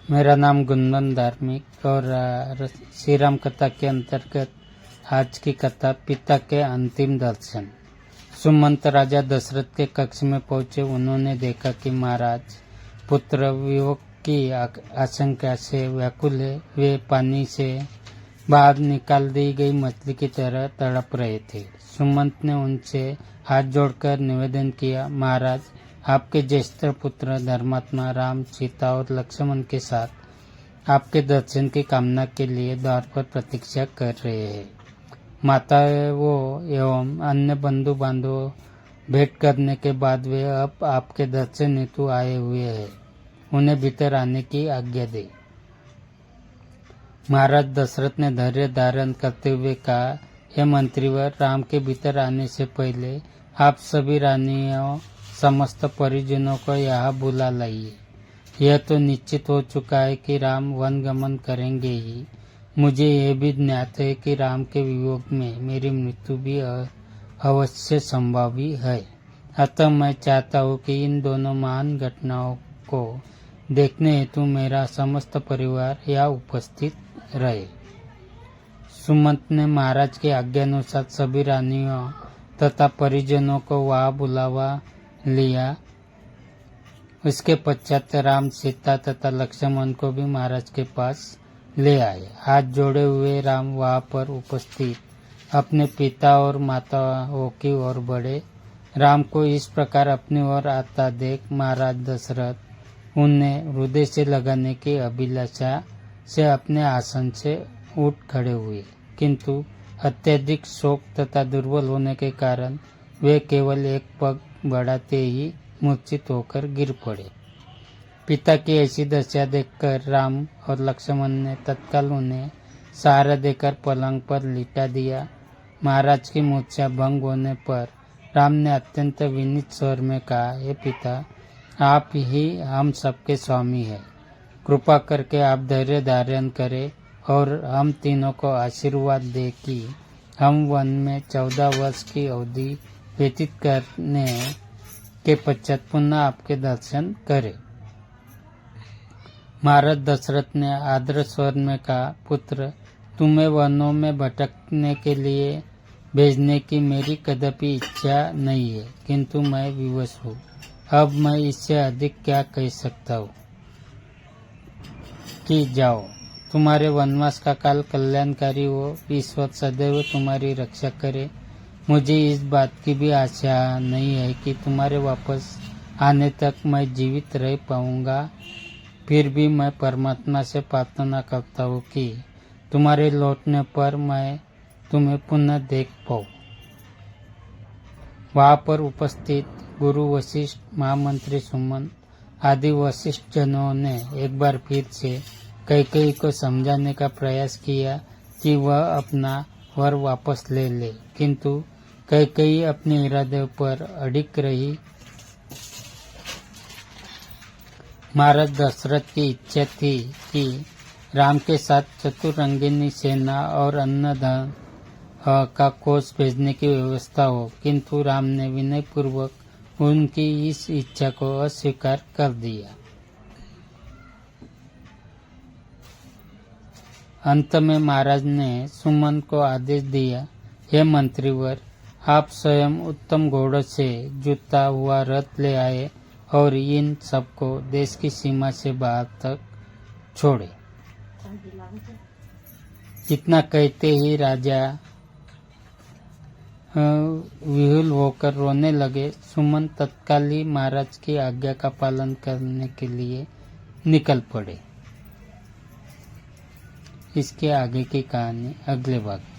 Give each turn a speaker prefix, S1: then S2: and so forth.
S1: मेरा नाम गुंदन धार्मिक और श्री राम कथा के अंतर्गत आज की कथा पिता के अंतिम दर्शन। सुमंत राजा दशरथ के कक्ष में पहुंचे। उन्होंने देखा कि महाराज पुत्र वियोग की आशंका से व्याकुल है। वे पानी से बाहर निकाल दी गई मछली की तरह तड़प रहे थे। सुमंत ने उनसे हाथ जोड़कर निवेदन किया, महाराज आपके ज्येष्ठ पुत्र धर्मात्मा राम, सीता और लक्ष्मण के साथ आपके दर्शन की कामना के लिए द्वार पर प्रतीक्षा कर रहे हैं। माताओं एवं अन्य बंधु बांधव भेंट करने के बाद वे अब आपके दर्शन हेतु आए हुए हैं। उन्हें भीतर आने की आज्ञा दे। महाराज दशरथ ने धैर्य धारण करते हुए कहा, हे मंत्रीवर, राम के भीतर आने से पहले आप सभी रानियों समस्त परिजनों को यहाँ बुला लाइए। यह तो निश्चित हो चुका है कि राम वन गमन करेंगे ही। मुझे यह भी ज्ञात है कि राम के वियोग में मेरी मृत्यु भी अवश्य संभावी है। अतः मैं चाहता हूँ कि इन दोनों महान घटनाओं को देखने हेतु मेरा समस्त परिवार यहाँ उपस्थित रहे। सुमंत ने महाराज की आज्ञानुसार सभी रानियों तथा परिजनों को वहाँ बुलावा लिया। उसके पश्चात राम, सीता तथा लक्ष्मण को भी महाराज के पास ले आए। हाथ जोड़े हुए राम वहाँ पर उपस्थित अपने पिता और माताओं की ओर बढ़े। राम को इस प्रकार अपनी ओर आता देख महाराज दशरथ उन्हें हृदय से लगाने की अभिलाषा से अपने आसन से उठ खड़े हुए, किंतु अत्यधिक शोक तथा दुर्बल होने के कारण वे केवल एक पग बढ़ाते ही मूर्छित होकर गिर पड़े। पिता की ऐसी दशा देखकर राम और लक्ष्मण ने तत्काल उन्हें सहारा देकर पलंग पर लिटा दिया। महाराज की मूर्छा भंग होने पर राम ने अत्यंत विनीत स्वर में कहा, हे पिता, आप ही हम सबके स्वामी हैं। कृपा करके आप धैर्य धारण करें और हम तीनों को आशीर्वाद दे कि हम वन में 14 वर्ष की अवधि व्यतीत करने के पश्चात पुनः आपके दर्शन करें। महाराज दशरथ ने आदर स्वर में कहा, पुत्र, तुम्हें वनों में भटकने के लिए भेजने की मेरी कदापि इच्छा नहीं है, किंतु मैं विवश हूँ। अब मैं इससे अधिक क्या कह सकता हूँ कि जाओ, तुम्हारे वनवास का काल कल्याणकारी हो, ईश्वर सदैव तुम्हारी रक्षा करे। मुझे इस बात की भी आशा नहीं है कि तुम्हारे वापस आने तक मैं जीवित रह पाऊंगा। फिर भी मैं परमात्मा से प्रार्थना करता हूँ कि तुम्हारे लौटने पर मैं तुम्हें पुनः देख पाऊँ। वहाँ पर उपस्थित गुरु वशिष्ठ, महामंत्री सुमंत आदि वशिष्ठ जनों ने एक बार फिर से कैकेयी को समझाने का प्रयास किया कि वह अपना वर वापस ले ले, किंतु कैकेयी अपने इरादे पर अडिग रही। महाराज दशरथ की इच्छा थी कि राम के साथ चतुरंगिनी सेना और अन्न धन का कोष भेजने की व्यवस्था हो, किंतु राम ने विनय पूर्वक उनकी इस इच्छा को अस्वीकार कर दिया। अंत में महाराज ने सुमंत को आदेश दिया, हे मंत्रीवर, आप स्वयं उत्तम घोड़ों से जुता हुआ रथ ले आए और इन सबको देश की सीमा से बाहर तक छोड़े। इतना कहते ही राजा विहुल होकर रोने लगे। सुमंत तत्काल ही महाराज की आज्ञा का पालन करने के लिए निकल पड़े। इसके आगे की कहानी अगले भाग।